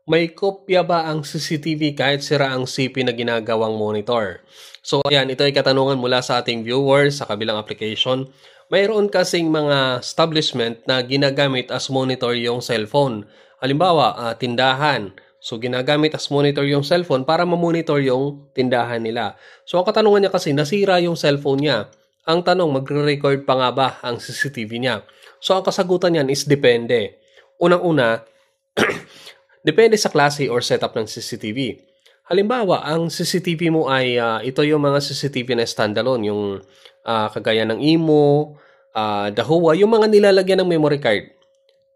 May kopya ba ang CCTV kahit sira ang CP na ginagawang monitor? So ayan, ito ay katanungan mula sa ating viewers sa kabilang application. Mayroon kasing mga establishment na ginagamit as monitor yung cellphone. Halimbawa, tindahan. So ginagamit as monitor yung cellphone para ma-monitor yung tindahan nila. So ang katanungan niya kasi, nasira yung cellphone niya. Ang tanong, magre-record pa nga ba ang CCTV niya? So ang kasagutan niyan is depende. Unang-una, depende sa klase or setup ng CCTV. Halimbawa, ang CCTV mo ay ito yung mga CCTV na standalone, yung kagaya ng IMO, Dahua, yung mga nilalagyan ng memory card.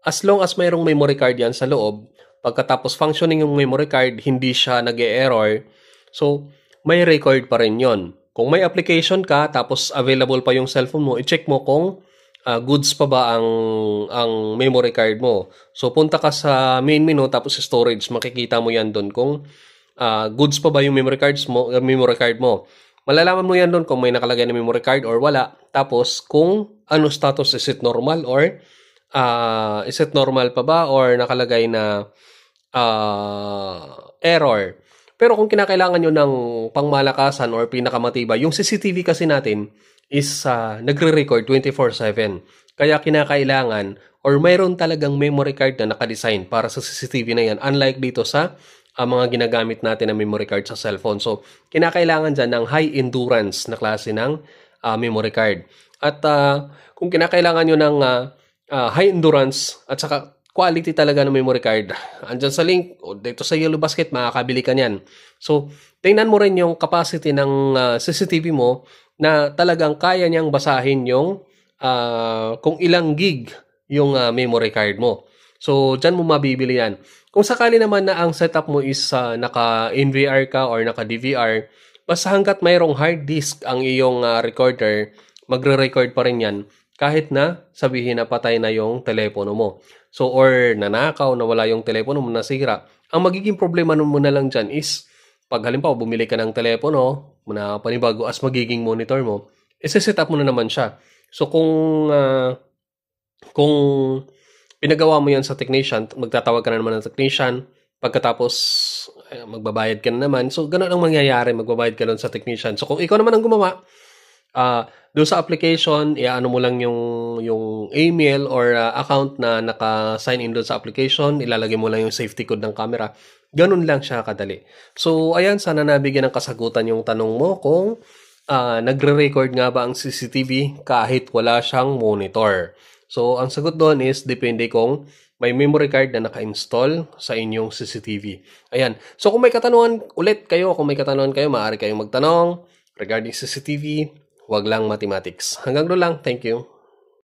As long as mayroong memory card yan sa loob, pagkatapos functioning yung memory card, hindi siya nag-e-error, so may record pa rin yon. Kung may application ka, tapos available pa yung cellphone mo, i-check mo kung goods pa ba ang memory card mo. So punta ka sa main menu tapos storage, makikita mo yan doon kung goods pa ba yung memory card mo. Malalaman mo yan doon kung may nakalagay na memory card or wala. Tapos kung ano status, is it normal or is it normal pa ba or nakalagay na error. Pero kung kinakailangan nyo ng pangmalakasan or pinakamatibay, yung CCTV kasi natin is nagre-record 24/7. Kaya kinakailangan or mayroon talagang memory card na nakadesign para sa CCTV na yan. Unlike dito sa mga ginagamit natin na memory card sa cellphone. So, kinakailangan dyan ng high endurance na klase ng memory card. At kung kinakailangan nyo ng high endurance at saka quality talaga ng memory card, andyan sa link o dito sa Yellow Basket, makakabili ka niyan. So, tingnan mo rin yung capacity ng CCTV mo na talagang kaya niyang basahin yung kung ilang gig yung memory card mo. So, dyan mo mabibili yan. Kung sakali naman na ang setup mo is naka-NVR ka or naka-DVR, basta hanggat mayroong hard disk ang iyong recorder, magre-record pa rin yan kahit na sabihin na patay na yung telepono mo. So, or nanakaw, nawala yung telepono mo, nasira. Ang magiging problema mo na lang dyan is, pag halimbawa bumili ka ng telepono na panibago as magiging monitor mo, set up mo na naman siya. So, kung pinagawa mo yan sa technician, magtatawag ka na naman ng technician, pagkatapos magbabayad ka na naman. So, ganun ang mangyayari, magbabayad ka doon sa technician. So, kung ikaw naman ang gumawa, doon sa application, iaano mo lang yung email or account na naka-sign in doon sa application, ilalagay mo lang yung safety code ng camera. Ganun lang siya kadali. So, ayan, sana nabigyan ng kasagutan yung tanong mo kung nagre-record nga ba ang CCTV kahit wala siyang monitor. So, ang sagot doon is depende kung may memory card na naka-install sa inyong CCTV. Ayan. So, kung may katanungan ulit kayo, maaari kayong magtanong regarding CCTV, wag lang mathematics. Hanggang doon lang. Thank you.